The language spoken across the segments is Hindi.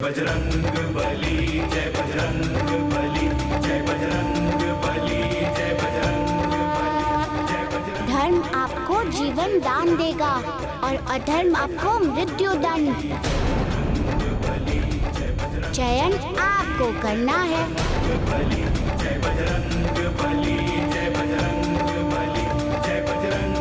बजरंग बली जय बजरंग बली जय बजरंग बली जय बजरंग बली जय बजरंग। धर्म आपको जीवन दान देगा और अधर्म आपको मृत्यु दंड। चयन आपको करना है। बली जय बजरंग बली जय बजरंग बली जय बजरंग।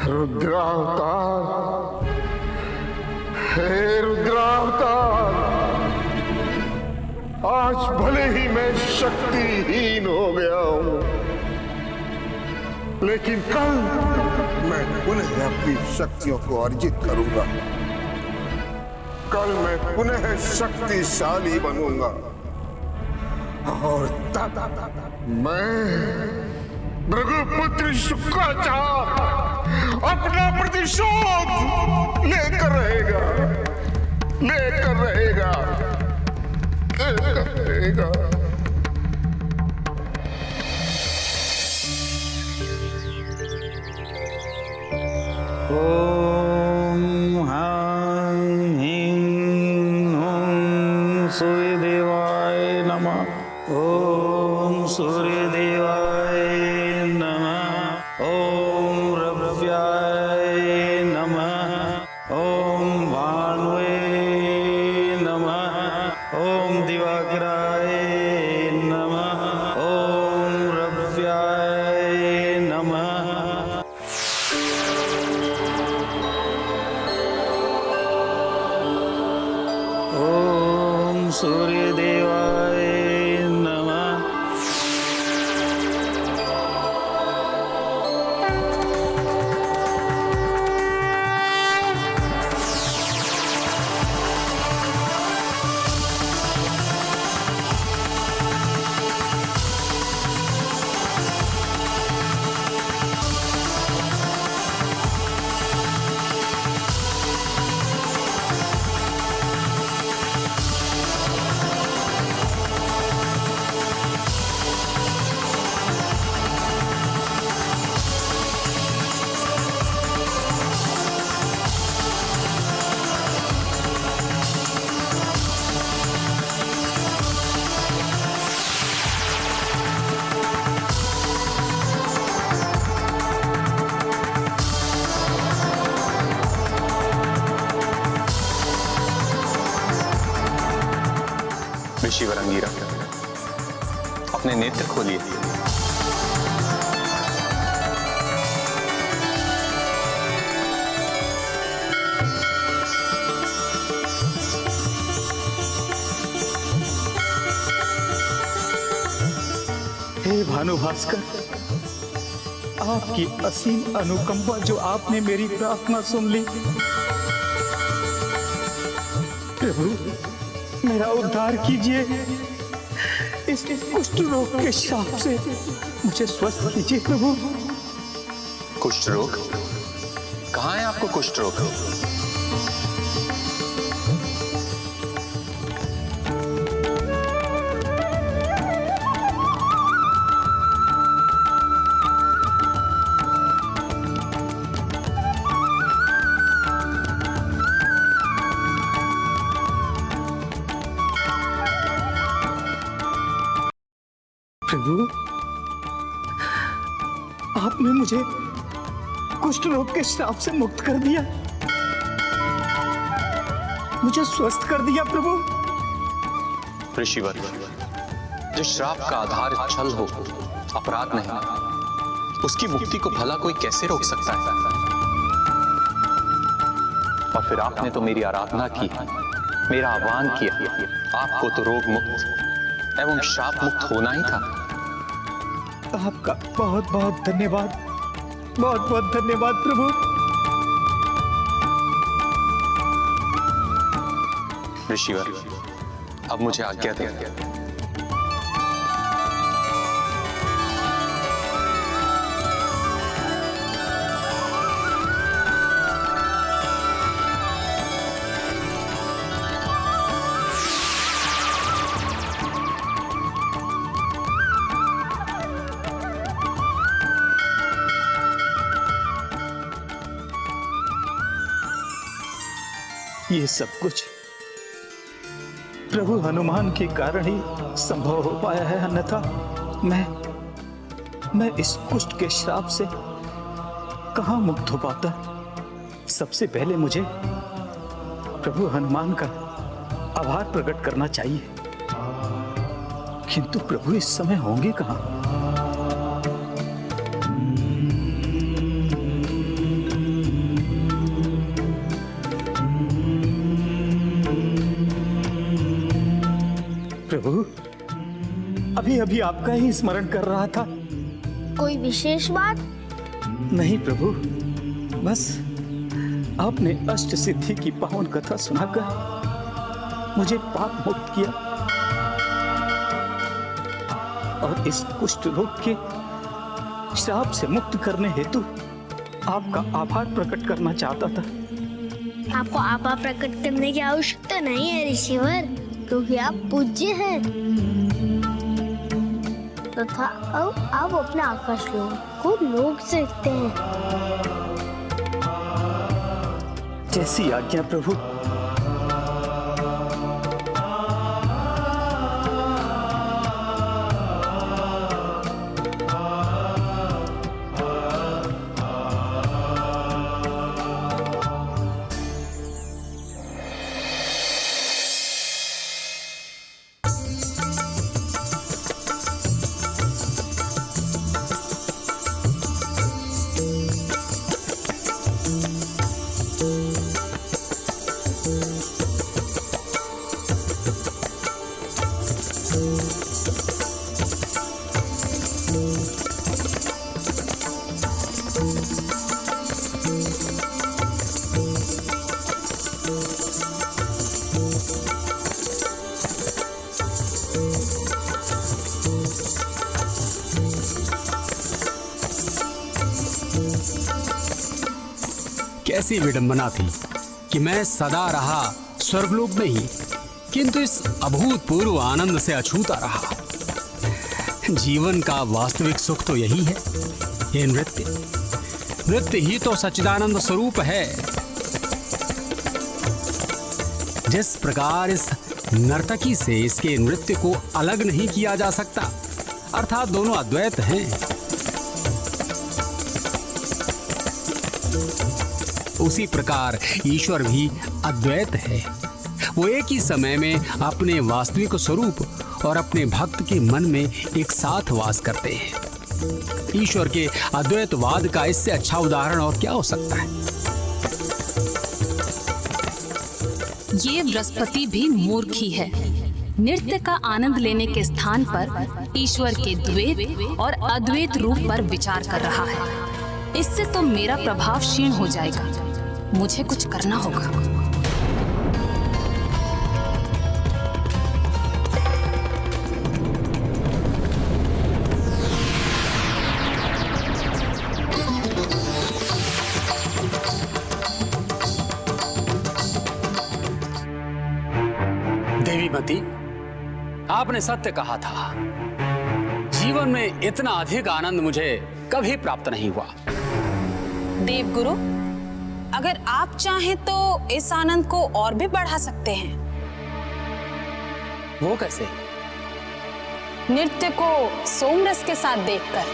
रुद्रावतार, हे रुद्रावतार, आज भले ही मैं शक्तिहीन हो गया हूं, लेकिन कल मैं पुनः अपनी शक्तियों को अर्जित करूंगा। कल मैं पुनः शक्तिशाली बनूंगा और तब मैं भृगुपुत्र शुक्राचार्य अपना प्रतिशोध लेकर रहेगा, लेकर रहेगा, लेकर रहेगा। ओम ह्रां ह्रीं ह्रूं सूर्यदेवाय नमः। ओम सूर्यदेवाय नमः। ओम रव्याय नमः। ओम भानुवे नमः। ओम दिवाकराय नमः। ओम रव्याय नमः। ओम सूर्यदेवाय नमः। ऋषिवर अंगीरा, अपने नेत्र खोलिए। हे भानुभास्कर, आपकी असीम अनुकंपा जो आपने मेरी प्रार्थना सुन ली। प्रभु, मेरा उद्धार कीजिए। इस कुष्ठ रोग के शाप से मुझे स्वस्थ कीजिए प्रभु। कुष्ठ रोग? कहाँ है आपको कुष्ठ रोग? प्रभु, आपने मुझे कुष्ठ रोग के श्राप से मुक्त कर दिया, मुझे स्वस्थ कर दिया प्रभु। ऋषिवर, जिस श्राप का आधार छल हो, अपराध नहीं, उसकी मुक्ति को भला कोई कैसे रोक सकता है? और फिर आपने तो मेरी आराधना की, मेरा आह्वान किया। आपको तो रोग मुक्त एवं श्राप मुक्त होना ही था। आपका बहुत बहुत धन्यवाद, बहुत बहुत धन्यवाद प्रभु। ऋषिवर, अब मुझे आज्ञा दें। ये सब कुछ प्रभु हनुमान के कारण ही संभव हो पाया है, अन्यथा मैं इस कुष्ठ के श्राप से कहां मुक्त हो पाता। सबसे पहले मुझे प्रभु हनुमान का आभार प्रकट करना चाहिए, किंतु प्रभु इस समय होंगे कहां? प्रभु, अभी अभी आपका ही स्मरण कर रहा था। कोई विशेष बात? नहीं प्रभु, बस आपने अष्ट सिद्धि की पावन कथा सुनाकर मुझे पाप मुक्त किया और इस कुष्ठ रोग के श्राप से मुक्त करने हेतु आपका आभार प्रकट करना चाहता था। आपको आभार प्रकट करने की आवश्यकता नहीं है ऋषिवर, क्योंकि आप पूज्य हैं तथा अब आप अपने आकाश लोक को लोक सकते हैं। जैसी आज्ञा प्रभु। कैसी विडंबना थी कि मैं सदा रहा स्वर्गलोक में ही, किंतु इस अभूतपूर्व आनंद से अछूता रहा। जीवन का वास्तविक सुख तो यही है, ये नृत्य ही तो सच्चिदानंद स्वरूप है। जिस प्रकार इस नर्तकी से इसके नृत्य को अलग नहीं किया जा सकता, अर्थात दोनों अद्वैत हैं, उसी प्रकार ईश्वर भी अद्वैत है। वो एक ही समय में अपने वास्तविक स्वरूप और अपने भक्त के मन में एक साथ वास करते हैं। ईश्वर के अद्वैतवाद का इससे अच्छा उदाहरण और क्या हो सकता है? ये बृहस्पति भी मूर्ख ही है। नृत्य का आनंद लेने के स्थान पर ईश्वर के द्वैत और अद्वैत रूप पर विचार कर रहा है। इससे तो मेरा प्रभाव क्षीण हो जाएगा। मुझे कुछ करना होगा। देवीमती, आपने सत्य कहा था। जीवन में इतना अधिक आनंद मुझे कभी प्राप्त नहीं हुआ। देवगुरु, अगर आप चाहें तो इस आनंद को और भी बढ़ा सकते हैं। वो कैसे? नृत्य को सोमरस के साथ देखकर।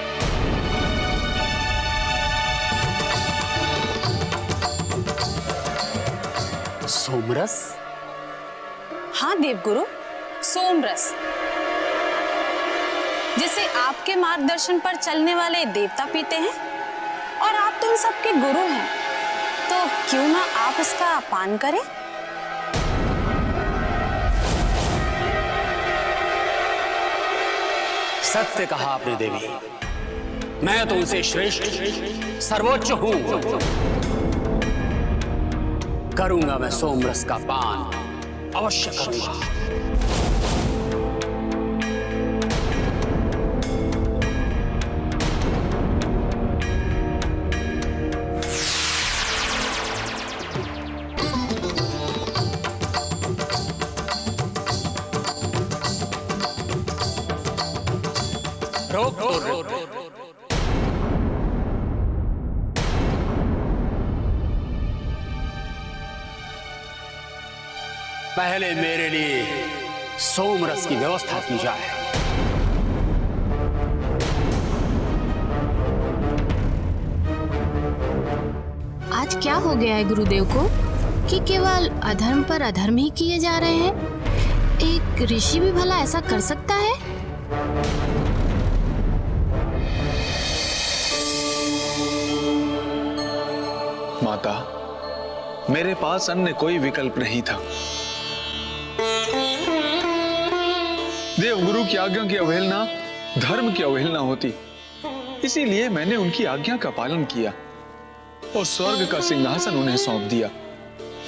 सोमरस? हाँ देवगुरु, सोमरस, जिसे आपके मार्गदर्शन पर चलने वाले देवता पीते हैं, और आप तो इन सबके गुरु हैं, तो क्यों ना आप इसका पान करें? सत्य कहा आपने देवी। मैं तो उनसे श्रेष्ठ सर्वोच्च हूं। करूंगा मैं सोमरस का पान, अवश्य करूंगा। रोक दो, रोक दो। पहले मेरे लिए सोमरस की व्यवस्था की जाए। आज क्या हो गया है गुरुदेव को कि केवल अधर्म पर अधर्म ही किए जा रहे हैं? एक ऋषि भी भला ऐसा कर सकता है? माता, मेरे पास अन्य कोई विकल्प नहीं था। देवगुरु की आज्ञा की अवहेलना धर्म की अवहेलना होती, इसीलिए मैंने उनकी आज्ञा का पालन किया और स्वर्ग का सिंहासन उन्हें सौंप दिया,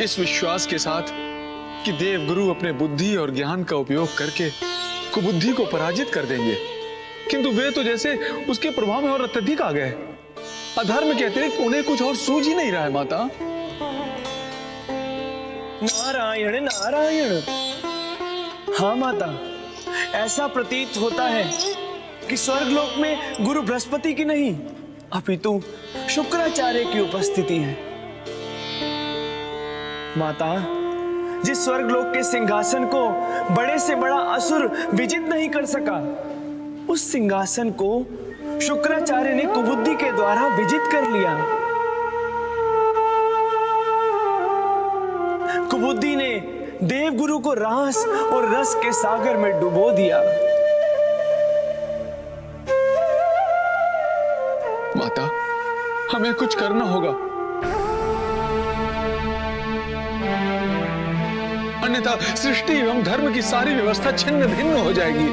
इस विश्वास के साथ कि देवगुरु अपने बुद्धि और ज्ञान का उपयोग करके कुबुद्धि को पराजित कर देंगे। किंतु वे तो जैसे उसके प्रभाव में और अत्यधिक आ गए। अधर्म के अतिरिक्त उन्हें कुछ और सूझ ही नहीं रहा है। माता, नारायण नारायण। हाँ माता, ऐसा प्रतीत होता है कि स्वर्गलोक में गुरु बृहस्पति की नहीं अपितु शुक्राचार्य की उपस्थिति है। माता, जिस स्वर्गलोक के सिंहासन को बड़े से बड़ा असुर विजित नहीं कर सका, उस सिंहासन को शुक्राचार्य ने कुबुद्धि के द्वारा विजित कर लिया। कुबुद्धि ने देवगुरु को रास और रस के सागर में डुबो दिया। माता, हमें कुछ करना होगा, अन्यथा सृष्टि एवं धर्म की सारी व्यवस्था छिन्न भिन्न हो जाएगी।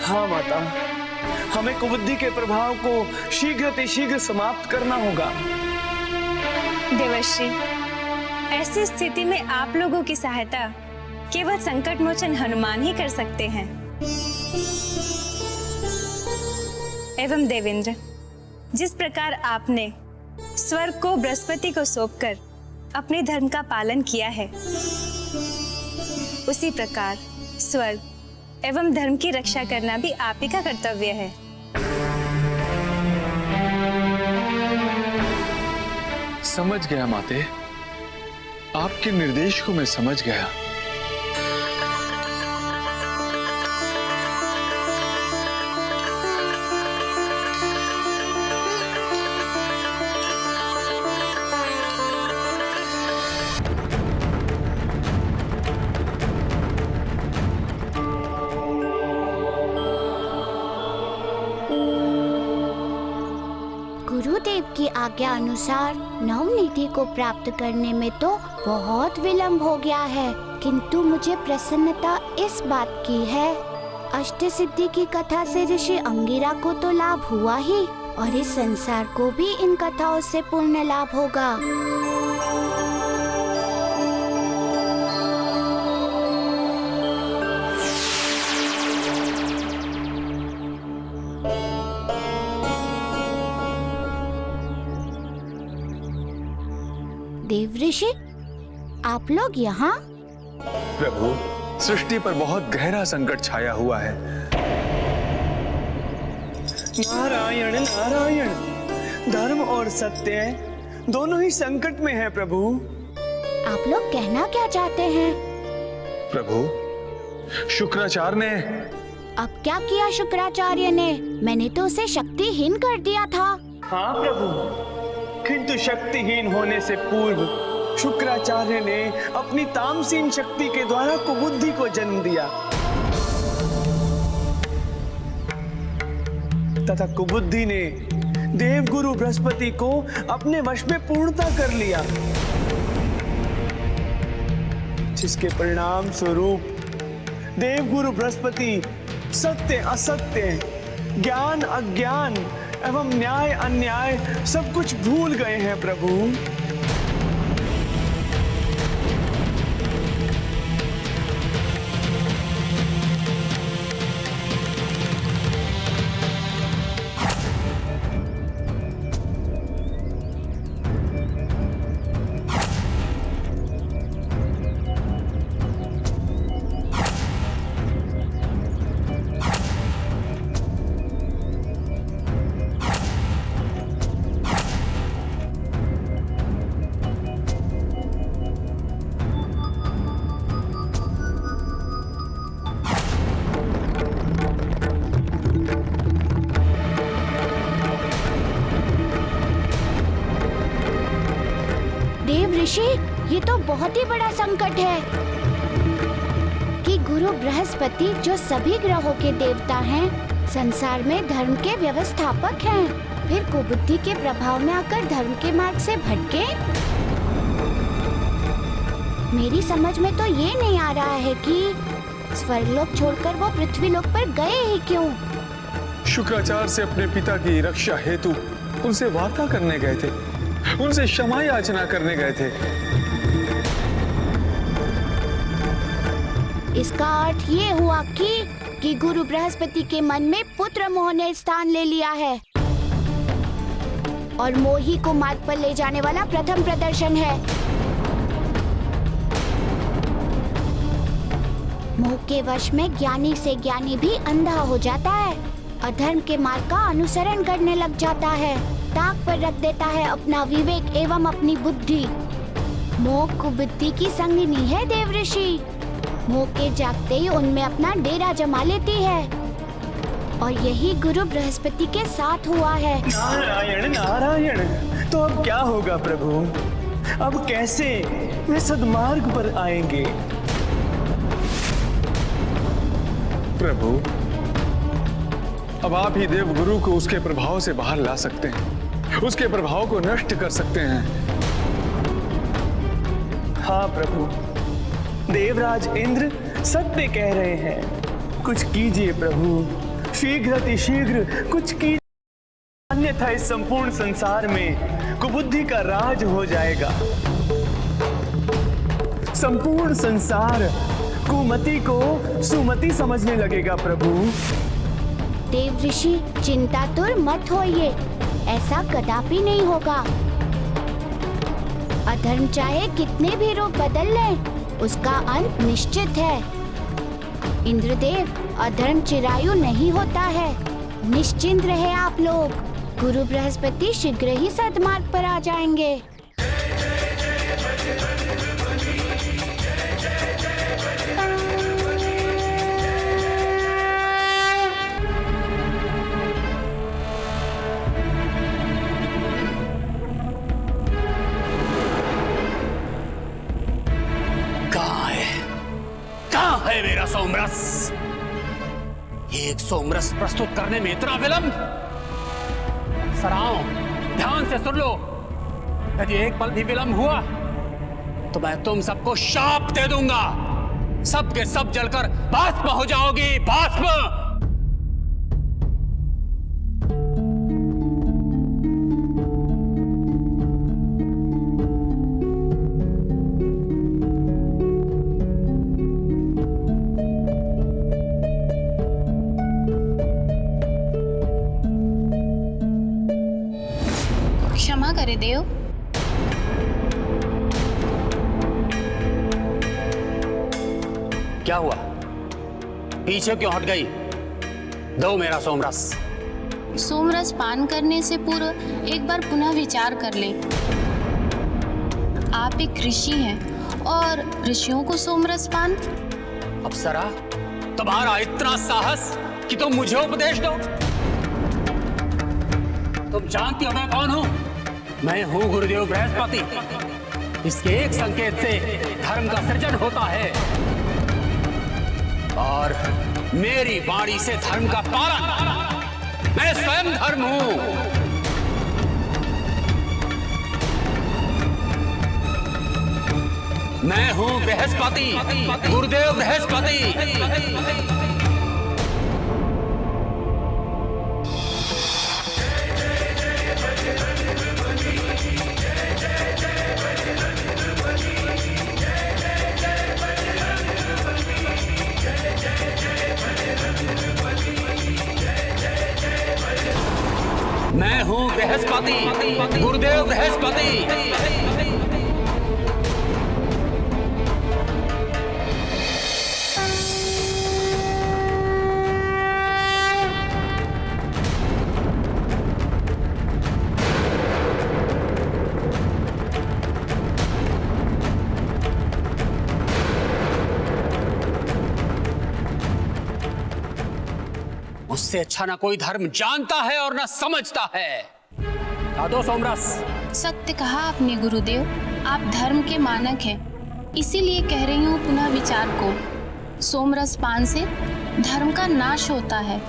हाँ माता, हमें कुबुद्धि के प्रभाव को शीघ्र समाप्त करना होगा। देवर्षि, ऐसी स्थिति में आप लोगों की सहायता केवल संकट मोचन हनुमान ही कर सकते हैं। एवं देवेंद्र, जिस प्रकार आपने स्वर्ग को बृहस्पति को सौंपकर अपने धर्म का पालन किया है, उसी प्रकार स्वर्ग एवं धर्म की रक्षा करना भी आप ही का कर्तव्य है। समझ गया माते, आपके निर्देश को मैं समझ गया। गुरुदेव की आज्ञा अनुसार नवनिधि को प्राप्त करने में तो बहुत विलंब हो गया है, किंतु मुझे प्रसन्नता इस बात की है, अष्ट सिद्धि की कथा से ऋषि अंगिरा को तो लाभ हुआ ही, और इस संसार को भी इन कथाओं से पूर्ण लाभ होगा। देव ऋषि, आप लोग यहाँ? प्रभु, सृष्टि पर बहुत गहरा संकट छाया हुआ है। नारायण नारायण, धर्म और सत्य दोनों ही संकट में है प्रभु। आप लोग कहना क्या चाहते हैं? प्रभु, शुक्राचार्य ने। अब क्या किया शुक्राचार्य ने? मैंने तो उसे शक्तिहीन कर दिया था। हाँ प्रभु, किंतु शक्तिहीन होने से पूर्व शुक्राचार्य ने अपनी तामसीन शक्ति के द्वारा कुबुद्धि को जन्म दिया तथा कुबुद्धि ने देवगुरु बृहस्पति को अपने वश में पूर्णता कर लिया, जिसके परिणाम स्वरूप देवगुरु बृहस्पति सत्य असत्य, ज्ञान अज्ञान एवं न्याय अन्याय सब कुछ भूल गए हैं प्रभु। ऋषि, ये तो बहुत ही बड़ा संकट है कि गुरु बृहस्पति, जो सभी ग्रहों के देवता हैं, संसार में धर्म के व्यवस्थापक हैं, फिर कुबुद्धि के प्रभाव में आकर धर्म के मार्ग से भटके। मेरी समझ में तो ये नहीं आ रहा है कि स्वर्गलोक छोड़कर वो पृथ्वीलोक पर गए ही क्यों? शुक्राचार्य से अपने पिता की रक्षा हेतु उनसे वार्ता करने गए थे, उनसे क्षमा याचना करने गए थे। इसका अर्थ ये हुआ कि गुरु बृहस्पति के मन में पुत्र मोह ने स्थान ले लिया है और मोही को मार्ग पर ले जाने वाला प्रथम प्रदर्शन है। मोह के वश में ज्ञानी से ज्ञानी भी अंधा हो जाता है, अधर्म के मार्ग का अनुसरण करने लग जाता है, ताक पर रख देता है अपना विवेक एवं अपनी बुद्धि। मोह कुबुद्धि की संगिनी है देव ऋषि। मोह के जागते ही उनमें अपना डेरा जमा लेती है और यही गुरु बृहस्पति के साथ हुआ है। नारायण नारायण, तो अब क्या होगा प्रभु? अब कैसे वे सद्मार्ग पर आएंगे? प्रभु, अब आप ही देव गुरु को उसके प्रभाव से बाहर ला सकते हैं, उसके प्रभाव को नष्ट कर सकते हैं। हाँ प्रभु, देवराज इंद्र सत्य कह रहे हैं। कुछ कीजिए प्रभु, शीघ्र कुछ कीजिए, अन्यथा इस संपूर्ण संसार में कुबुद्धि का राज हो जाएगा। संपूर्ण संसार कुमति को सुमति समझने लगेगा प्रभु। देव ऋषि, चिंतातुर मत होइए, ऐसा कदापि नहीं होगा। अधर्म चाहे कितने भी रूप बदल ले, उसका अंत निश्चित है। इंद्रदेव, अधर्म चिरायु नहीं होता है, निश्चिंत रहे आप लोग। गुरु बृहस्पति शीघ्र ही सद्मार्ग पर आ जाएंगे। कहाँ है मेरा सोमरस? एक सोमरस प्रस्तुत करने में इतना विलंब? सराओ, ध्यान से सुन लो, यदि एक पल भी विलंब हुआ तो मैं तुम सबको शाप दे दूंगा। सब के सब जलकर भस्म हो जाओगी, भस्म। क्षमा करे देव। क्या हुआ? पीछे क्यों हट गई? दो मेरा सोमरस। सोमरस पान करने से पूर्व एक बार पुनः विचार कर ले। आप एक ऋषि हैं और ऋषियों को सोमरस पान। अप्सरा, तुम्हारा इतना साहस कि तुम मुझे उपदेश दो? तुम जानती हो मैं कौन हूं? मैं हूं गुरुदेव बृहस्पति। इसके एक संकेत से धर्म का सृजन होता है और मेरी वाणी से धर्म का पालन। मैं स्वयं धर्म हूं। मैं हूं बृहस्पति, गुरुदेव बृहस्पति। मैं हूं बृहस्पति, गुरुदेव बृहस्पति। उससे अच्छा ना कोई धर्म जानता है और ना समझता है। दो सोमरस। सत्य कहा आपने गुरुदेव। आप धर्म के मानक हैं, इसीलिए कह रही हूँ पुनः विचार को। सोमरस पान से धर्म का नाश होता है।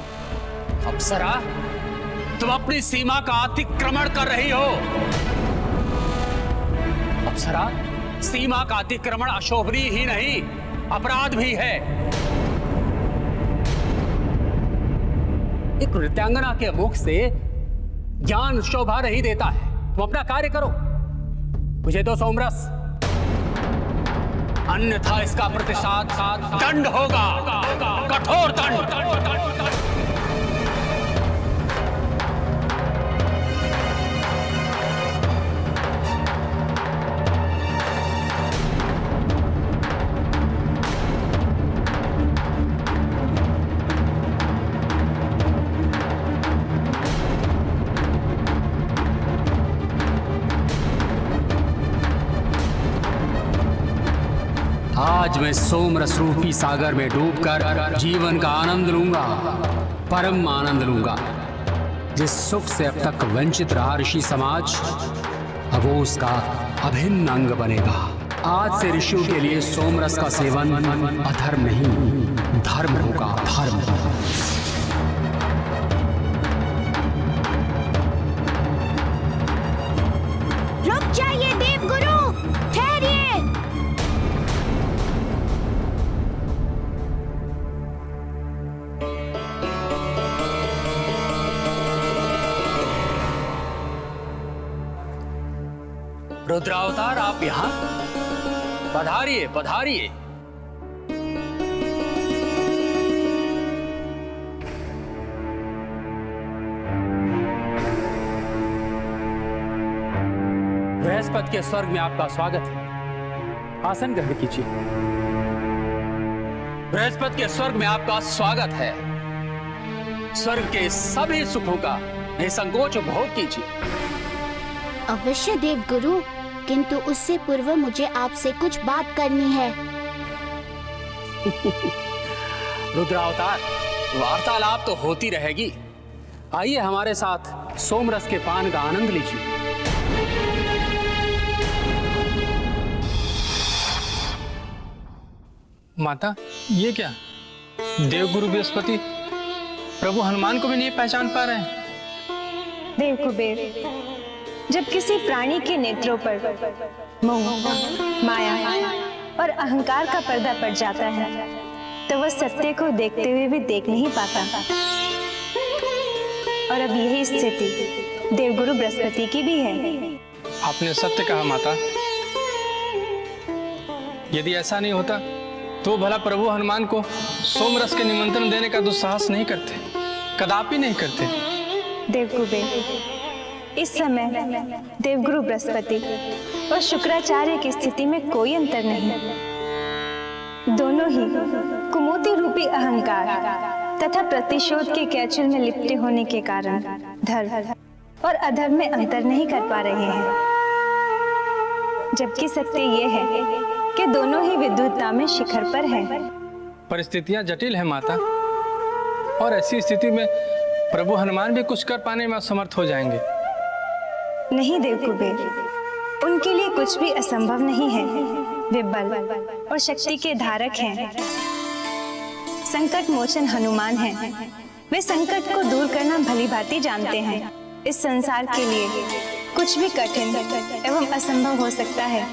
अप्सरा, तुम अपनी सीमा का अतिक्रमण कर रही हो। अप्सरा, सीमा का अतिक्रमण अशोभनीय ही नहीं, अपराध भी है। एक नृत्यांगना के मुख से ज्ञान शोभा नहीं देता है। तुम अपना कार्य करो, मुझे दो सोमरस, अन्यथा इसका प्रतिशत दंड होगा, कठोर दंड। आज मैं सोमरस रूपी सागर में डूबकर जीवन का आनंद लूंगा, परम आनंद लूंगा। जिस सुख से अब तक वंचित रहा ऋषि समाज, अब वो उसका अभिन्न अंग बनेगा। आज से ऋषियों के लिए सोमरस का सेवन अधर्म नहीं, धर्म होगा, धर्म। रुक जाइए देवगुरु, ठहरिए। रुद्रावतार, आप यहाँ पधारिए, पधारिए। बृहस्पति के स्वर्ग में आपका स्वागत है। आसन ग्रहण कीजिए। बृहस्पति के स्वर्ग में आपका स्वागत है। स्वर्ग के सभी सुखों का निसंकोच उपभोग कीजिए। अवश्य देवगुरु, किंतु उससे पूर्व मुझे आपसे कुछ बात करनी है। रुद्रावतार, वार्तालाप तो होती रहेगी। आइए हमारे साथ सोमरस के पान का आनंद लीजिए। माता, ये क्या? देवगुरु बृहस्पति प्रभु हनुमान को भी नहीं पहचान पा रहे हैं। देव कुबेर, जब किसी प्राणी के नेत्रों पर मोह, माया और अहंकार का पर्दा पड़ जाता है तो वह सत्य को देखते हुए भी देख नहीं पाता। और अब यही स्थिति देवगुरु बृहस्पति की भी है। आपने सत्य कहा माता। यदि ऐसा नहीं होता तो भला प्रभु हनुमान को सोमरस के निमंत्रण देने का दुस्साहस नहीं करते, कदापि नहीं करते। देव कुबेर, इस समय देवगुरु बृहस्पति और शुक्राचार्य की स्थिति में कोई अंतर नहीं। दोनों ही कुमोति रूपी अहंकार तथा प्रतिशोध के कैचुल में लिपटे होने के कारण धर्म और अधर्म में अंतर नहीं कर पा रहे हैं। जबकि सत्य ये है कि दोनों ही विद्वत्ता में शिखर पर हैं। परिस्थितियां जटिल हैं माता, और ऐसी स्थिति में प्रभु हनुमान भी कुछ कर पाने में असमर्थ हो जाएंगे। नहीं देव कुबेर, उनके लिए कुछ भी असंभव नहीं है। वे बल और शक्ति के धारक हैं। संकट मोचन हनुमान हैं। वे संकट को दूर करना भली भांति जानते हैं। इस संसार के लिए कुछ भी कठिन एवं असंभव हो सकता है,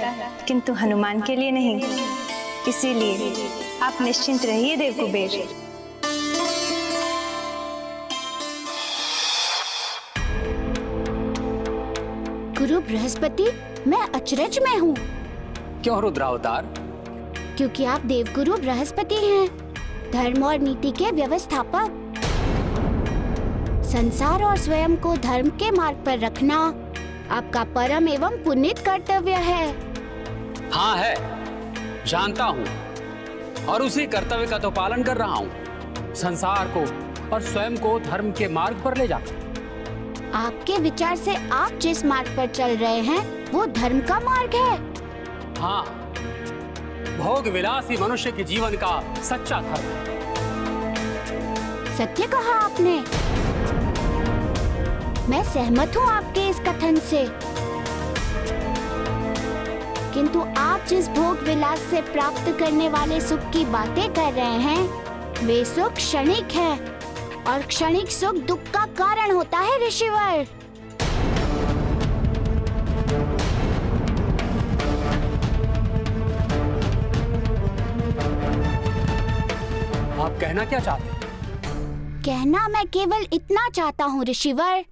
किंतु हनुमान के लिए नहीं। इसीलिए आप निश्चिंत रहिए देव कुबेर। गुरु बृहस्पति, मैं अचरज में हूँ। क्यों रुद्रावतार? क्योंकि आप देवगुरु बृहस्पति हैं, धर्म और नीति के व्यवस्थापक। संसार और स्वयं को धर्म के मार्ग पर रखना आपका परम एवं पुनीत कर्तव्य है। हाँ है, जानता हूँ, और उसी कर्तव्य का तो पालन कर रहा हूँ। संसार को और स्वयं को धर्म के मार्ग पर ले जाकर। आपके विचार से आप जिस मार्ग पर चल रहे हैं वो धर्म का मार्ग है। हाँ, भोग विलासी मनुष्य के जीवन का सच्चा धर्म है। सत्य कहा आपने। मैं सहमत हूँ आपके इस कथन से। किंतु आप जिस भोग विलास से प्राप्त करने वाले सुख की बातें कर रहे हैं वे सुख क्षणिक है और क्षणिक सुख दुख का कारण होता है ऋषिवर। आप कहना क्या चाहते हैं? कहना मैं केवल इतना चाहता हूँ ऋषिवर,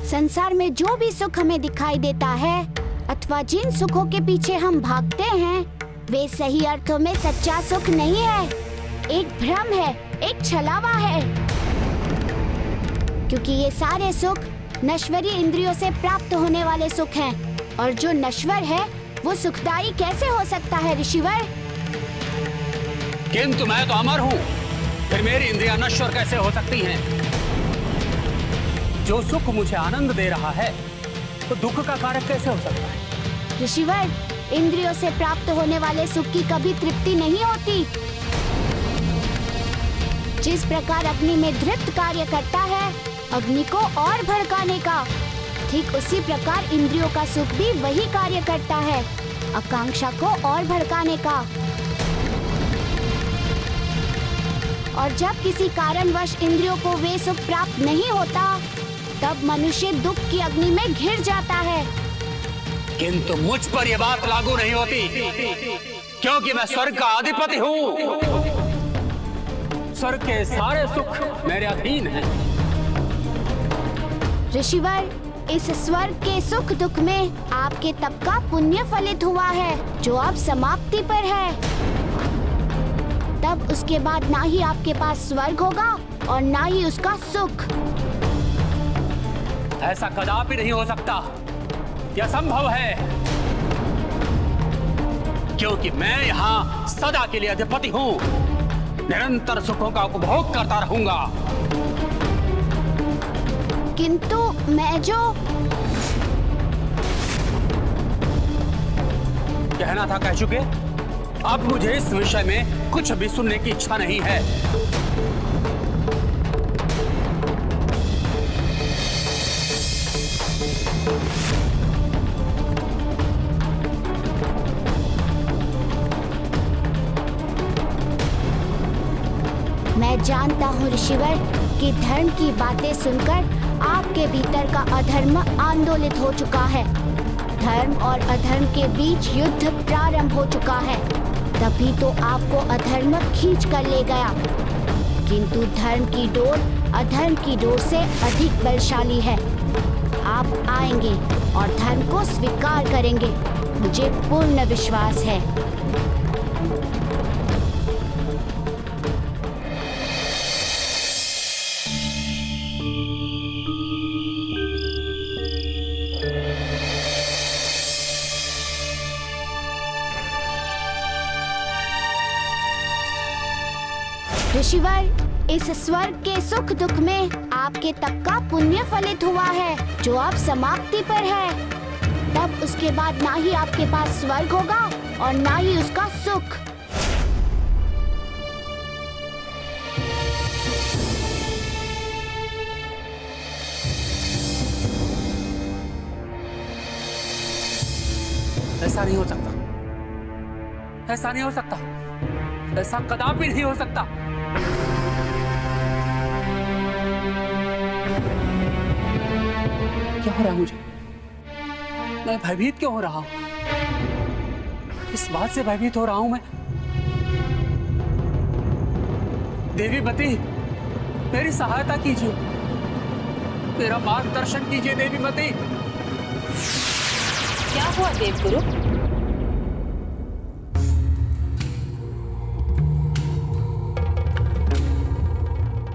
संसार में जो भी सुख हमें दिखाई देता है अथवा जिन सुखों के पीछे हम भागते हैं वे सही अर्थों में सच्चा सुख नहीं है, एक भ्रम है, एक छलावा है। क्योंकि ये सारे सुख नश्वरी इंद्रियों से प्राप्त होने वाले सुख हैं और जो नश्वर है वो सुखदायी कैसे हो सकता है ऋषिवर? किंतु मैं तो अमर हूँ, फिर मेरी इंद्रियां नश्वर कैसे हो सकती हैं? जो सुख मुझे आनंद दे रहा है तो दुख का कारक कैसे हो सकता है? ऋषिवर, इंद्रियों से प्राप्त होने वाले सुख की कभी तृप्ति नहीं होती। जिस प्रकार अग्नि में धृत कार्य करता है अग्नि को और भड़काने का, ठीक उसी प्रकार इंद्रियों का सुख भी वही कार्य करता है, आकांक्षा को और भड़काने का। और जब किसी कारणवश इंद्रियों को वे सुख प्राप्त नहीं होता तब मनुष्य दुख की अग्नि में घिर जाता है। किंतु मुझ पर यह बात लागू नहीं होती, क्योंकि मैं स्वर्ग का अधिपति हूँ। स्वर्ग के सारे सुख मेरे अधीन हैं। ऋषिवर, इस स्वर्ग के सुख दुख में आपके तप का पुण्य फलित हुआ है जो अब समाप्ति पर है। तब उसके बाद ना ही आपके पास स्वर्ग होगा और ना ही उसका सुख। ऐसा कदापि नहीं हो सकता, यह संभव है, क्योंकि मैं यहाँ सदा के लिए अधिपति हूँ, निरंतर सुखों का उपभोग करता रहूंगा। किंतु मैं जो कहना था कह चुके, अब मुझे इस विषय में कुछ भी सुनने की इच्छा नहीं है। मैं जानता हूँ ऋषिवर कि धर्म की बातें सुनकर आपके भीतर का अधर्म आंदोलित हो चुका है। धर्म और अधर्म के बीच युद्ध प्रारंभ हो चुका है, तभी तो आपको अधर्म खींच कर ले गया। किंतु धर्म की डोर अधर्म की डोर से अधिक बलशाली है। आप आएंगे और धर्म को स्वीकार करेंगे, मुझे पूर्ण विश्वास है। ऋषिवर, इस स्वर्ग के सुख दुख में आपके तप का पुण्य फलित हुआ है जो अब समाप्ति पर है। तब उसके बाद ना ही आपके पास स्वर्ग होगा और ना ही उसका सुख। ऐसा नहीं हो सकता, ऐसा नहीं हो सकता, ऐसा कदापि नहीं हो सकता। क्या हो रहा है मुझे? मैं भयभीत क्यों हो रहा हूं? किस बात से भयभीत हो रहा हूं मैं? देवी मती, मेरी सहायता कीजिए, मेरा मार्गदर्शन कीजिए देवी मती। क्या हुआ देवगुरु?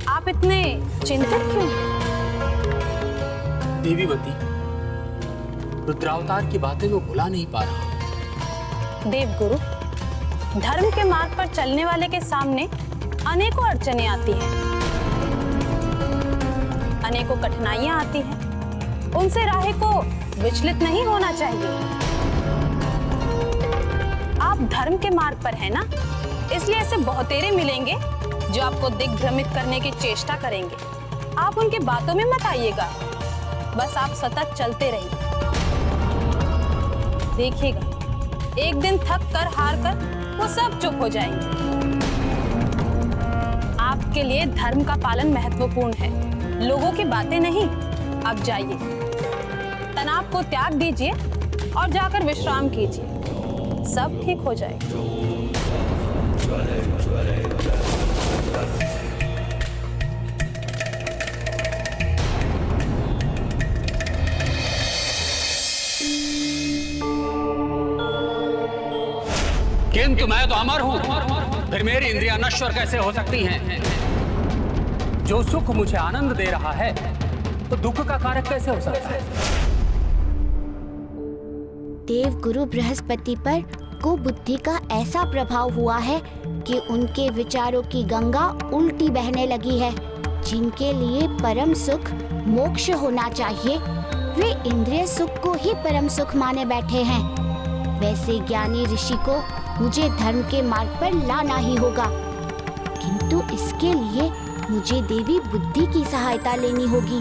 आप इतने चिंतित क्यों? देवी मती, रुद्रावतार की बातें मैं भुला नहीं पा रहा। देवगुरु, धर्म के मार्ग पर चलने वाले के सामने अनेकों अड़चनें आती हैं, अनेकों कठिनाइयां आती हैं। उनसे राह को विचलित नहीं होना चाहिए। आप धर्म के मार्ग पर हैं ना, इसलिए ऐसे बहुतेरे मिलेंगे जो आपको दिग्भ्रमित करने की चेष्टा करेंगे। आप उनकी बातों में मत आइएगा, बस आप सतत चलते रहिए। देखिएगा, एक दिन थक कर हार कर वो सब चुप हो जाएंगे। आपके लिए धर्म का पालन महत्वपूर्ण है, लोगों की बातें नहीं। अब जाइए, तनाव को त्याग दीजिए और जाकर विश्राम कीजिए, सब ठीक हो जाएगा। किंतु मैं तो अमर हूं, फिर मेरी इंद्रियां नश्वर कैसे हो सकती हैं? जो सुख मुझे आनंद दे रहा है तो दुख का कारक कैसे हो सकता है? देव गुरु बृहस्पति पर कुबुद्धि का ऐसा प्रभाव हुआ है कि उनके विचारों की गंगा उल्टी बहने लगी है। जिनके लिए परम सुख मोक्ष होना चाहिए, वे इंद्रिय सुख को ही परम सुख माने बैठे हैं। वैसे ज्ञानी ऋषि को मुझे धर्म के मार्ग पर लाना ही होगा, किंतु इसके लिए मुझे देवी बुद्धि की सहायता लेनी होगी।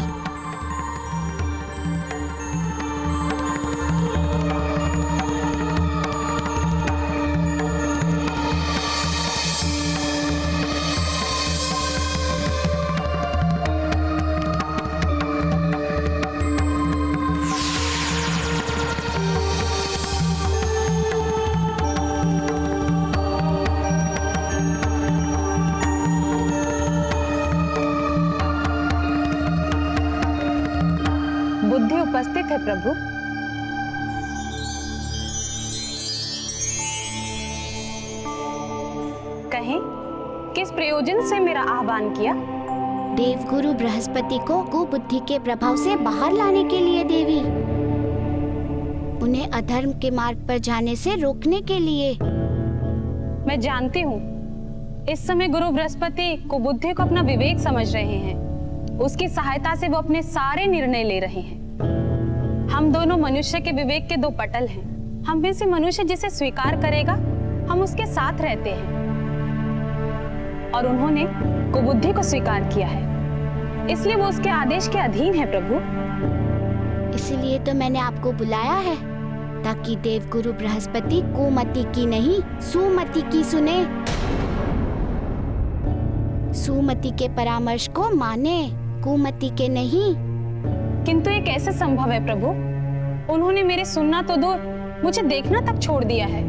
बुद्धि उपस्थित है प्रभु। कहें, किस प्रयोजन से मेरा आह्वान किया? देवगुरु बृहस्पति को कुबुद्धि के प्रभाव से बाहर लाने के लिए देवी, उन्हें अधर्म के मार्ग पर जाने से रोकने के लिए। मैं जानती हूँ, इस समय गुरु बृहस्पति कुबुद्धि को अपना विवेक समझ रहे हैं। उसकी सहायता से वो अपने सारे निर्णय ले रहे हैं। हम दोनों मनुष्य के विवेक के दो पटल हैं। हम में से मनुष्य जिसे स्वीकार करेगा, हम उसके साथ रहते हैं, और उन्होंने कुबुद्धि को स्वीकार किया है, इसलिए वो उसके आदेश के अधीन है प्रभु। इसलिए तो मैंने आपको बुलाया है, ताकि देवगुरु बृहस्पति कुमति की नहीं सुमति की सुने, सुमति के परामर्श को माने, कुमति के नहीं। किंतु ये कैसे संभव है प्रभु? उन्होंने मेरे सुनना तो दूर, मुझे देखना तक छोड़ दिया है।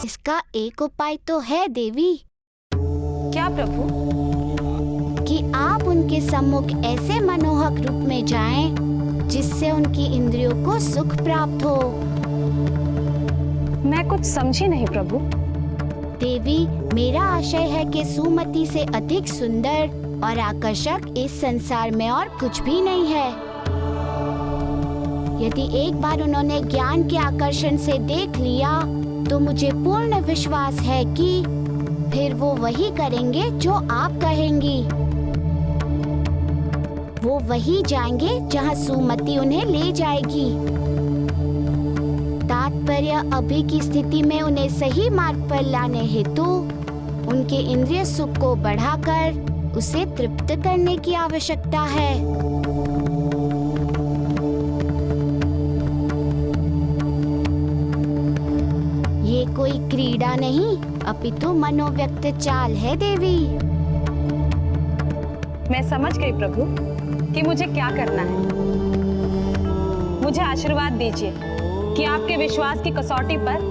इसका एक उपाय तो है देवी। क्या प्रभु? कि आप उनके सम्मुख ऐसे मनोहक रूप में जाएं, जिससे उनकी इंद्रियों को सुख प्राप्त हो। मैं कुछ समझी नहीं प्रभु। देवी, मेरा आशय है कि सुमति से अधिक सुंदर और आकर्षक इस संसार में और कुछ भी नहीं है। यदि एक बार उन्होंने ज्ञान के आकर्षण से देख लिया, तो मुझे पूर्ण विश्वास है कि फिर वो वही करेंगे जो आप कहेंगी। वो वही जाएंगे जहाँ सुमति उन्हें ले जाएगी। तात्पर्य अभी की स्थिति में उन्हें सही मार्ग पर लाने हेतु उनके इंद्रिय सुख को बढ़ाकर उसे तृप्त करने की आवश्यकता है। ये कोई क्रीड़ा नहीं, अपितु मनोव्यक्त चाल है देवी। मैं समझ गई प्रभु कि मुझे क्या करना है। मुझे आशीर्वाद दीजिए कि आपके विश्वास की कसौटी पर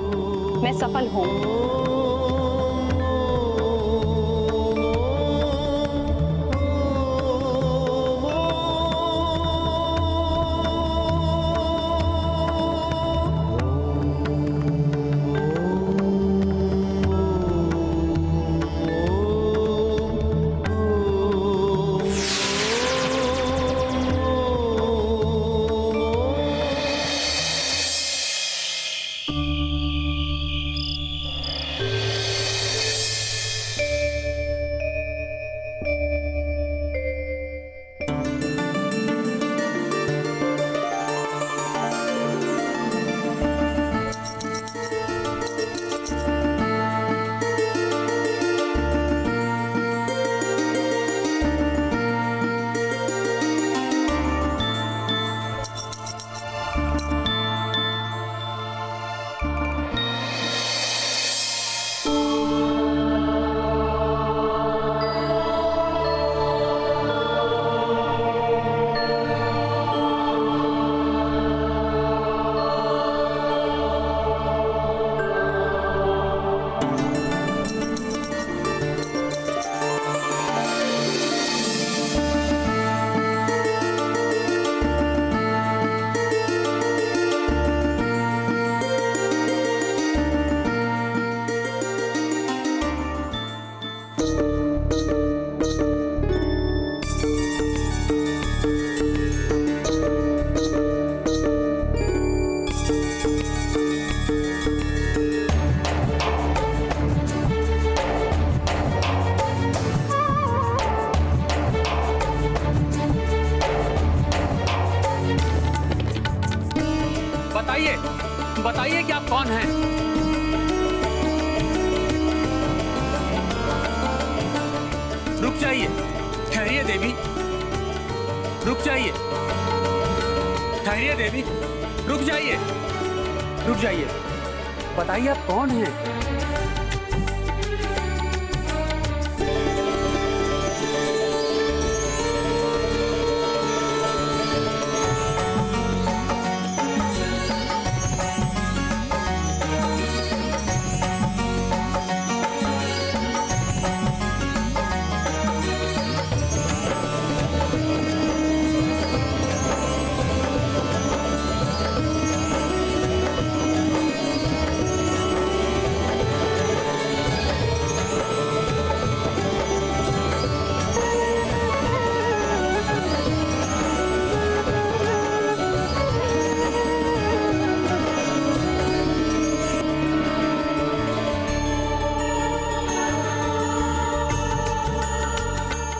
मैं सफल हूँ। बताइए, बताइए कि आप कौन हैं? रुक जाइए, ठहरिए देवी, रुक जाइए, ठहरिए देवी, रुक जाइए, रुक जाइए, बताइए आप कौन हैं?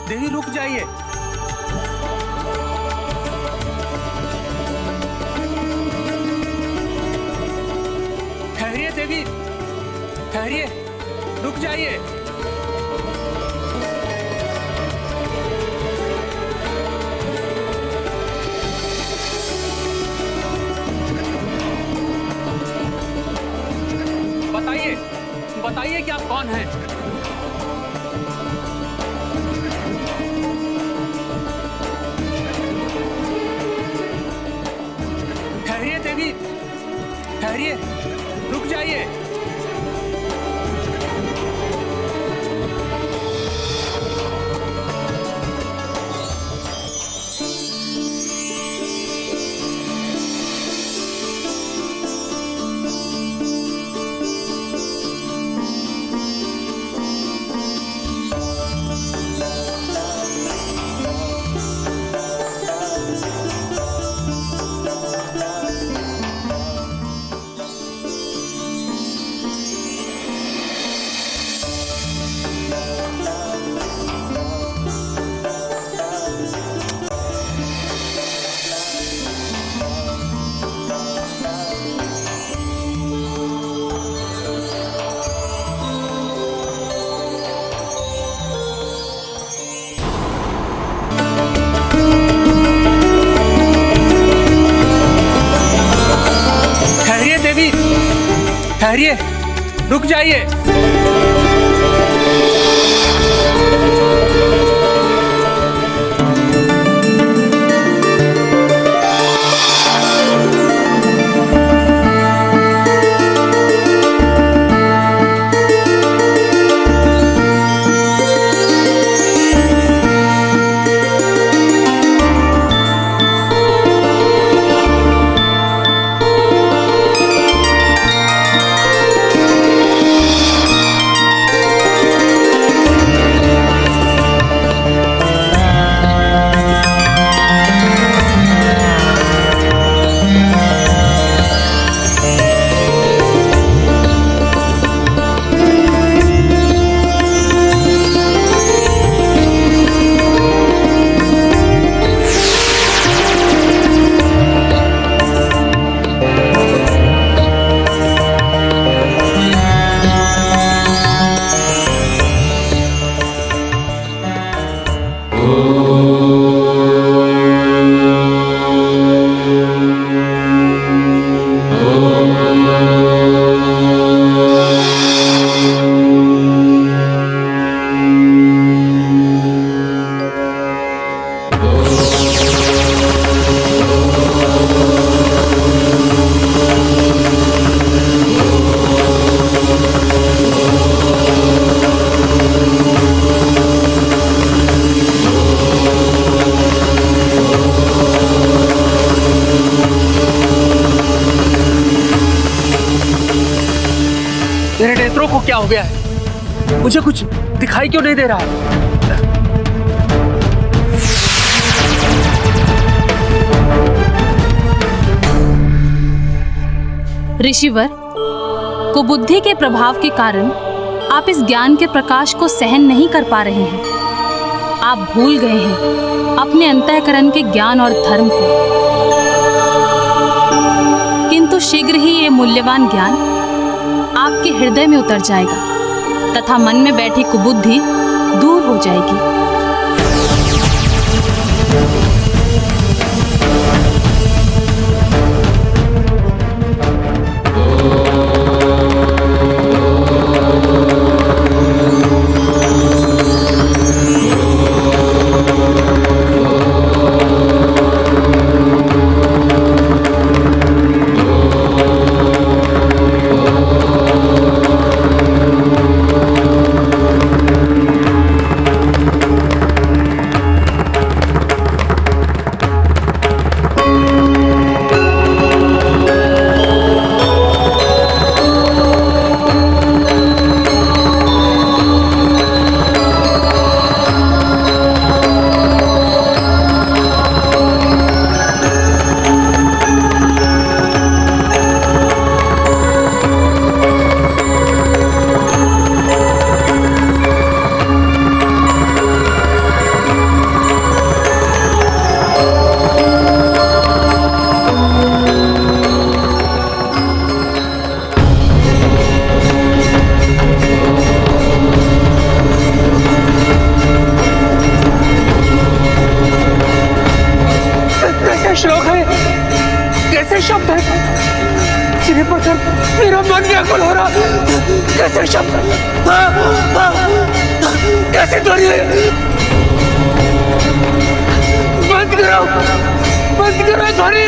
देवी रुक जाइए, ठहरिए देवी, ठहरिए, रुक जाइए, बताइए, बताइए कि आप कौन हैं? ठहरिए देवी, ठहरिए, रुक जाइए, ठहरिए, रुक जाइए, मेरे नेत्रों को क्या हो गया है? मुझे कुछ दिखाई क्यों नहीं दे रहा है? ऋषिवर, कुबुद्धि के प्रभाव के कारण आप इस ज्ञान के प्रकाश को सहन नहीं कर पा रहे हैं। आप भूल गए हैं अपने अंतःकरण के ज्ञान और धर्म को। किंतु तो शीघ्र ही ये मूल्यवान ज्ञान आपके हृदय में उतर जाएगा तथा मन में बैठी कुबुद्धि दूर हो जाएगी। श्लोक है, कैसे शब्द है जिन्हें पढ़कर मेरा मन व्याकुल हो रहा, कैसे शब्द, कैसे ध्वनि है। बंद करो ध्वनि।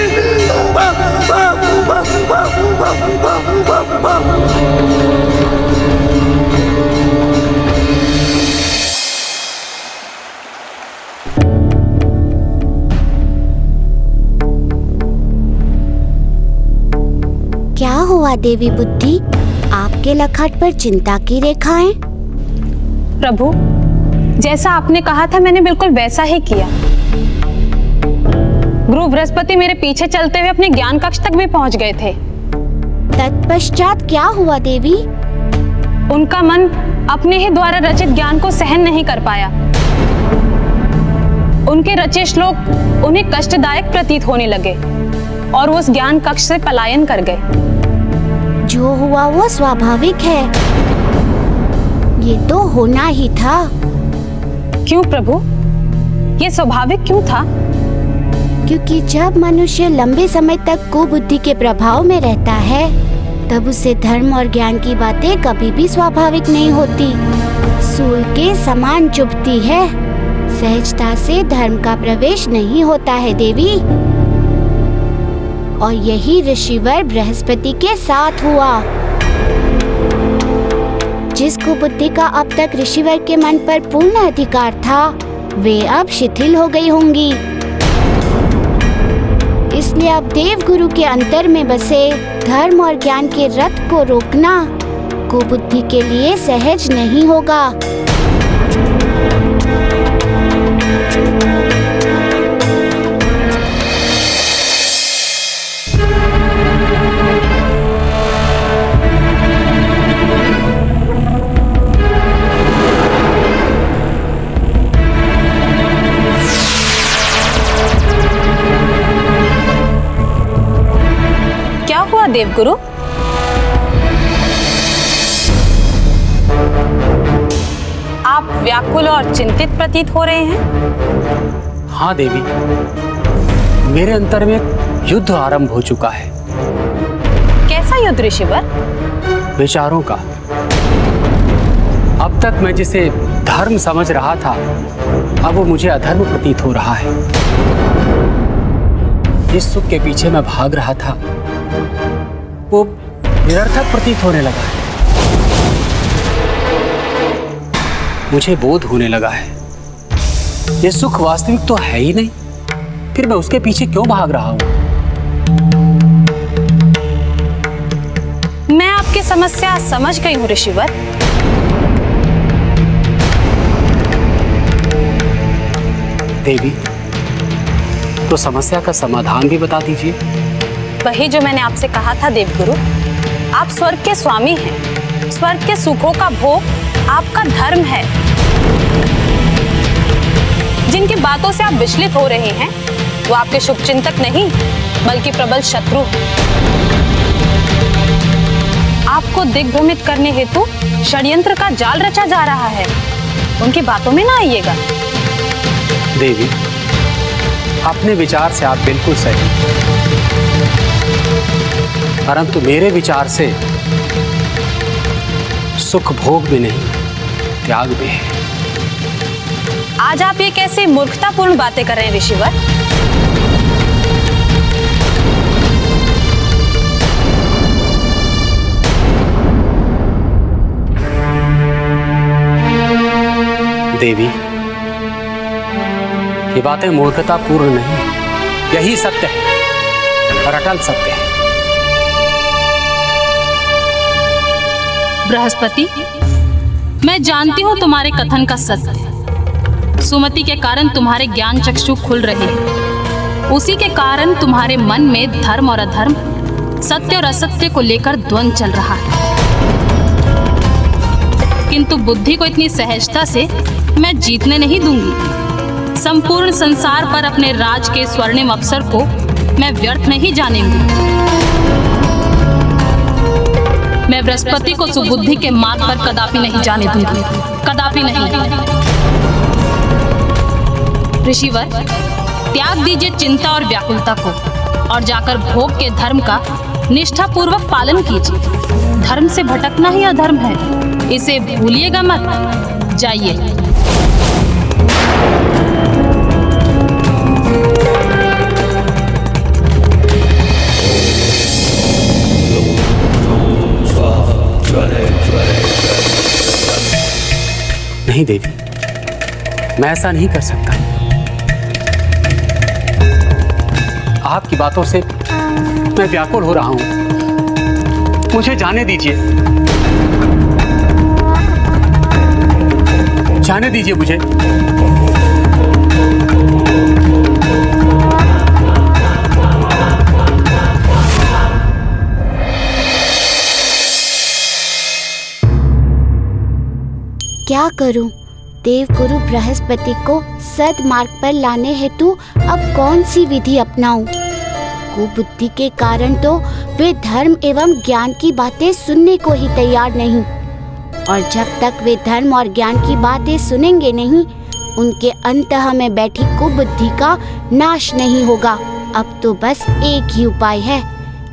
क्या हुआ देवी बुद्धि, आपके लखाट पर चिंता की रेखाएं? प्रभु, जैसा आपने कहा था मैंने बिल्कुल वैसा ही किया। गुरु बृहस्पति मेरे पीछे चलते हुए अपने ज्ञान कक्ष तक भी पहुंच गए थे। तत्पश्चात क्या हुआ देवी? उनका मन अपने ही द्वारा रचित ज्ञान को सहन नहीं कर पाया। उनके रचे श्लोक उन्हें कष्टदायक प्रतीत होने लगे और वो उस ज्ञान कक्ष से पलायन कर गए। जो हुआ वो स्वाभाविक है, ये तो होना ही था। क्यों प्रभु, ये स्वाभाविक क्यों था? क्योंकि जब मनुष्य लंबे समय तक कुबुद्धि के प्रभाव में रहता है, तब उसे धर्म और ज्ञान की बातें कभी भी स्वाभाविक नहीं होती, सूल के समान चुभती है। सहजता से धर्म का प्रवेश नहीं होता है देवी। और यही ऋषिवर बृहस्पति के साथ हुआ। जिस कुबुद्धि का अब तक ऋषिवर के मन पर पूर्ण अधिकार था, वे अब शिथिल हो गई होंगी। इसलिए अब देव गुरु के अंतर में बसे धर्म और ज्ञान के रथ को रोकना कुबुद्धि के लिए सहज नहीं होगा। देवगुरु, आप व्याकुल और चिंतित प्रतीत हो रहे हैं। हाँ देवी, मेरे अंतर में युद्ध आरंभ हो चुका है। कैसा युद्ध ऋषिवर? विचारों का। अब तक मैं जिसे धर्म समझ रहा था, अब वो मुझे अधर्म प्रतीत हो रहा है। जिस सुख के पीछे मैं भाग रहा था, वो निरर्थक प्रतीत होने लगा है। मुझे बोध होने लगा है ये सुख वास्तविक तो है ही नहीं, फिर मैं उसके पीछे क्यों भाग रहा हूं? मैं आपकी समस्या समझ गई हूं ऋषिवर। देवी, तो समस्या का समाधान भी बता दीजिए। वही जो मैंने आपसे कहा था देवगुरु, आप स्वर्ग के स्वामी हैं। स्वर्ग के सुखों का भोग आपका धर्म है। जिनकी बातों से आप विचलित हो रहे हैं, वो आपके शुभचिंतक नहीं बल्कि प्रबल शत्रु हैं। को दिग्भ्रमित करने हेतु षड्यंत्र का जाल रचा जा रहा है। उनकी बातों में ना आइएगा। देवी, अपने विचार से आप बिल्कुल सही, परंतु मेरे विचार से सुख भोग में नहीं, त्याग में है। आज आप ये कैसे मूर्खतापूर्ण बातें कर रहे हैं ऋषिवर? देवी, ये बातें मूर्खतापूर्ण नहीं, यही सत्य है और अटल सत्य है। बृहस्पति, मैं जानती हूँ तुम्हारे कथन का सत्य। सुमति के कारण तुम्हारे ज्ञान चक्षु खुल रहे हैं। उसी के कारण तुम्हारे मन में धर्म और अधर्म, सत्य और असत्य को लेकर द्वंद्व चल रहा है। किंतु बुद्धि को इतनी सहजता से मैं जीतने नहीं दूंगी। संपूर्ण संसार पर अपने राज के स्वर्णिम अवसर को मैं व्यर्थ नहीं जानेंगी। मैं बृहस्पति को सुबुद्धि के मार्ग पर कदापि नहीं जाने दूंगी, कदापि नहीं। ऋषिवर, त्याग दीजिए चिंता और व्याकुलता को और जाकर भोग के धर्म का निष्ठापूर्वक पालन कीजिए। धर्म से भटकना ही अधर्म है, इसे भूलिएगा मत। जाइए। नहीं देवी, मैं ऐसा नहीं कर सकता। आपकी बातों से मैं व्याकुल हो रहा हूं। मुझे जाने दीजिए, जाने दीजिए मुझे। क्या करूं? देवगुरु बृहस्पति को सद्मार्ग पर लाने हेतु अब कौन सी विधि अपनाऊं? कुबुद्धि के कारण तो वे धर्म एवं ज्ञान की बातें सुनने को ही तैयार नहीं, और जब तक वे धर्म और ज्ञान की बातें सुनेंगे नहीं, उनके अंतः में बैठी कुबुद्धि का नाश नहीं होगा। अब तो बस एक ही उपाय है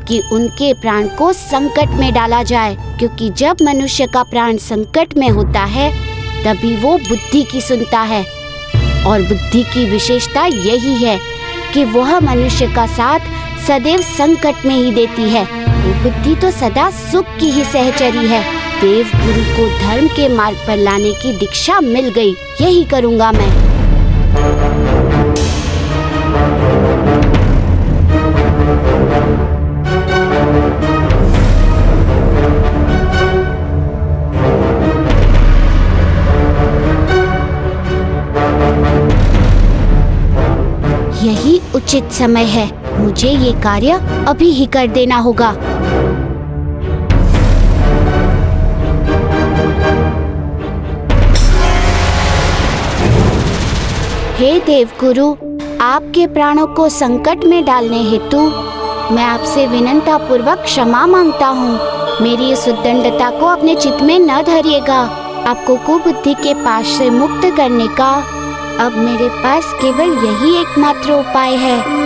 कि उनके प्राण को संकट में डाला जाए, क्योंकि जब मनुष्य का प्राण संकट में होता है तभी वो बुद्धि की सुनता है, और बुद्धि की विशेषता यही है कि वह मनुष्य का साथ सदैव संकट में ही देती है। वो बुद्धि तो सदा सुख की ही सहचरी है। देव गुरु को धर्म के मार्ग पर लाने की दीक्षा मिल गई, यही करूँगा मैं। यही उचित समय है, मुझे ये कार्य अभी ही कर देना होगा। हे देवगुरु, आपके प्राणों को संकट में डालने हेतु मैं आपसे विनम्रता पूर्वक क्षमा मांगता हूँ। मेरी इस उद्दंडता को अपने चित्त में न धरिएगा। आपको कुबुद्धि के पाश से मुक्त करने का अब मेरे पास केवल यही एकमात्र उपाय है।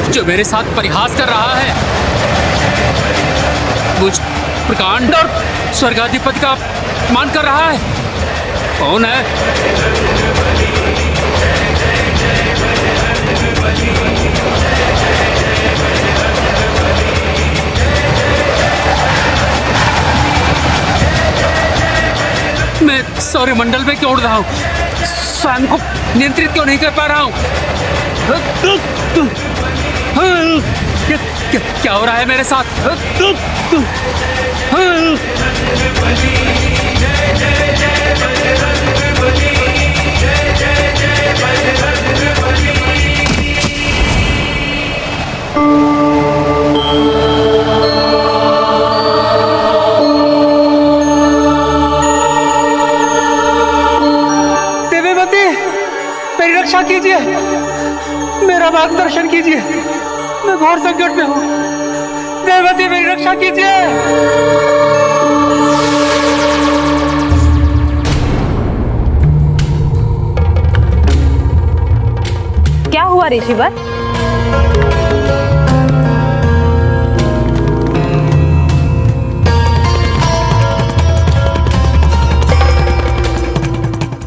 जो मेरे साथ परिहास कर रहा है, मुझ प्रकांड और स्वर्गाधिपति का अपमान कर रहा है। कौन है? मैं सौरमंडल में क्यों उड़ रहा हूँ? स्वयं को नियंत्रित क्यों नहीं कर पा रहा हूँ? क्या हो रहा है मेरे साथ? देवीपति, मेरी रक्षा कीजिए, मेरा मार्गदर्शन कीजिए, मैं घोर संकट में हूँ। देवती, मेरी रक्षा कीजिए। क्या हुआ ऋषिवर?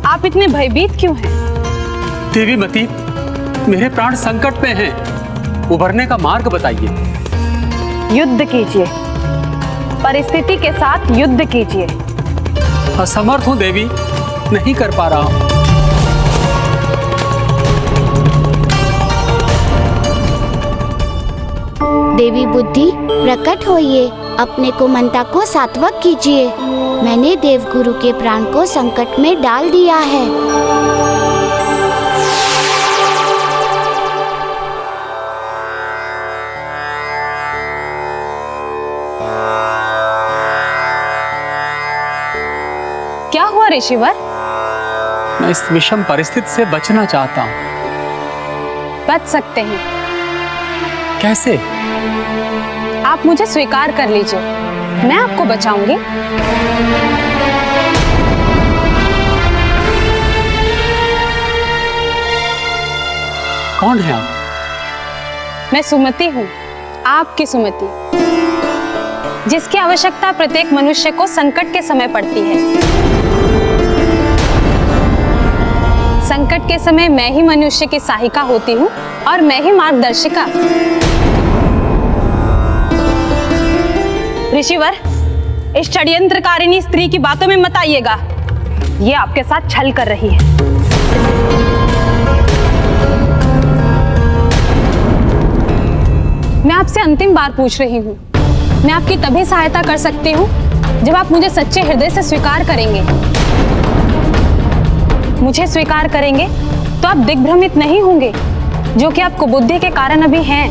आप इतने भयभीत क्यों हैं? देवीमती, मेरे प्राण संकट में हैं। उभरने का मार्ग बताइए। युद्ध कीजिए, परिस्थिति के साथ युद्ध कीजिए। असमर्थ हूं देवी, नहीं कर पा रहा हूं। देवी बुद्धि, प्रकट होइए, अपने कुमंता को सात्वक कीजिए। मैंने देवगुरु के प्राण को संकट में डाल दिया है। क्या हुआ ऋषिवर? मैं इस विषम परिस्थिति से बचना चाहता हूं। बच सकते हैं। कैसे? आप मुझे स्वीकार कर लीजिए, मैं आपको बचाऊंगी। कौन है आप? मैं सुमति हूँ, आपकी सुमति, जिसकी आवश्यकता प्रत्येक मनुष्य को संकट के समय पड़ती है। संकट के समय मैं ही मनुष्य की सहायिका होती हूँ और मैं ही मार्गदर्शिका। ऋषिवर, इस षड्यंत्रकारिणी स्त्री की बातों में मत आइएगा। ये आपके साथ छल कर रही है। मैं आपसे अंतिम बार पूछ रही हूँ, मैं आपकी तभी सहायता कर सकती हूँ जब आप मुझे सच्चे हृदय से स्वीकार करेंगे। मुझे स्वीकार करेंगे तो आप दिग्भ्रमित नहीं होंगे, जो कि आपको बुद्धि के कारण अभी हैं।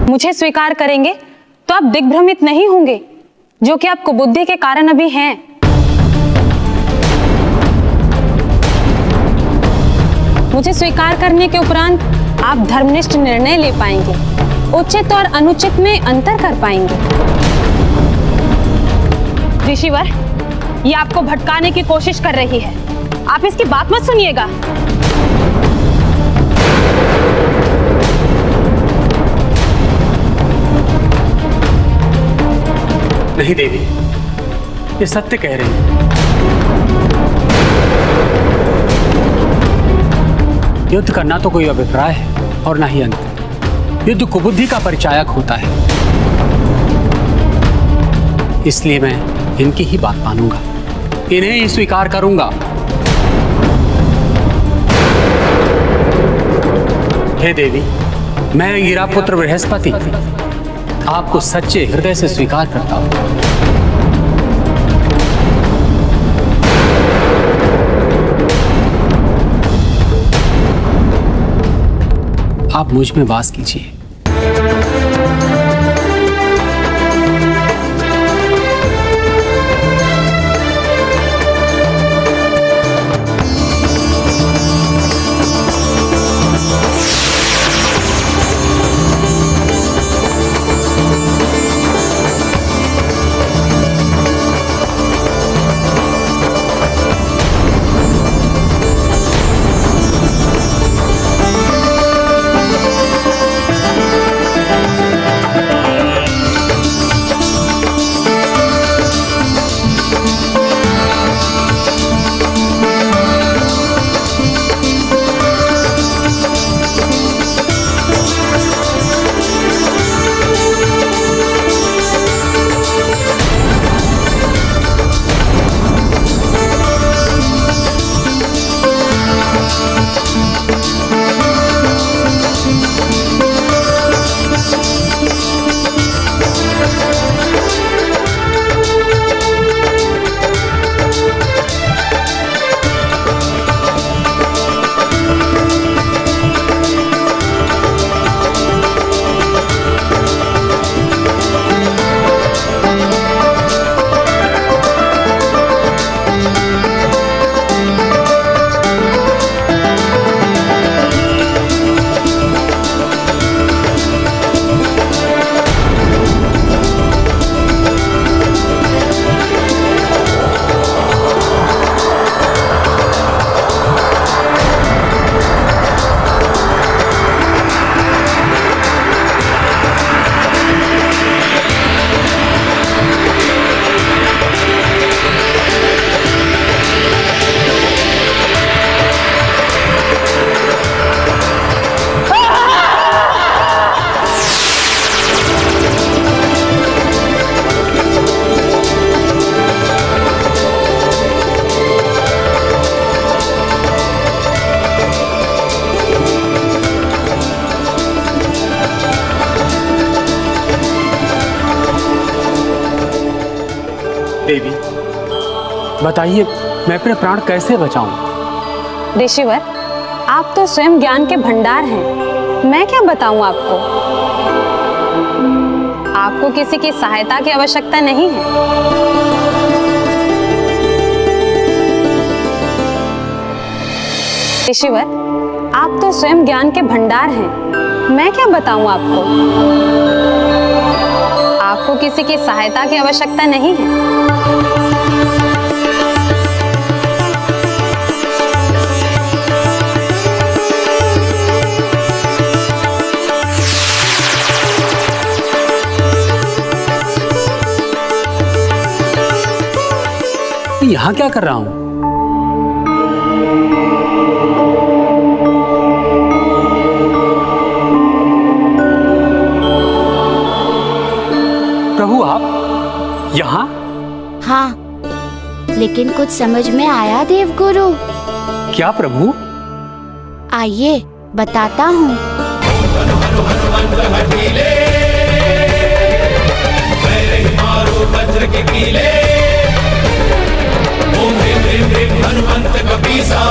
मुझे स्वीकार करेंगे तो आप दिग्भ्रमित नहीं होंगे, जो कि आपको बुद्धि के कारण अभी हैं। मुझे स्वीकार करने के उपरांत आप धर्मनिष्ठ निर्णय ले पाएंगे, उचित और अनुचित में अंतर कर पाएंगे। ऋषिवर, ये आपको भटकाने की कोशिश कर रही है, आप इसकी बात मत सुनिएगा। नहीं देवी, ये सत्य कह रही है। युद्ध करना तो कोई अभिप्राय है और ना ही अंत। युद्ध कुबुद्धि का परिचायक होता है, इसलिए मैं इनकी ही बात मानूंगा, इन्हें ही स्वीकार करूंगा। हे देवी, मैं गिरापुत्र बृहस्पति आपको सच्चे हृदय से स्वीकार करता हूं। आप मुझ में वास कीजिए। देवी, बताइए मैं अपने प्राण कैसे बचाऊं? ऋषिवर, आप तो स्वयं ज्ञान के भंडार हैं। मैं क्या बताऊं आपको? आपको किसी की सहायता की आवश्यकता नहीं है। ऋषिवर, आप तो स्वयं ज्ञान के भंडार हैं। मैं क्या बताऊं आपको? आपको किसी की सहायता की आवश्यकता नहीं है। यहाँ क्या कर रहा हूं? प्रभु आप यहाँ? हाँ, लेकिन कुछ समझ में आया देवगुरु? क्या प्रभु? आइए बताता हूँ। वज्र के कीले, ओम ह्रीं ह्रीं ह्रीं हनुमंत कपीसा।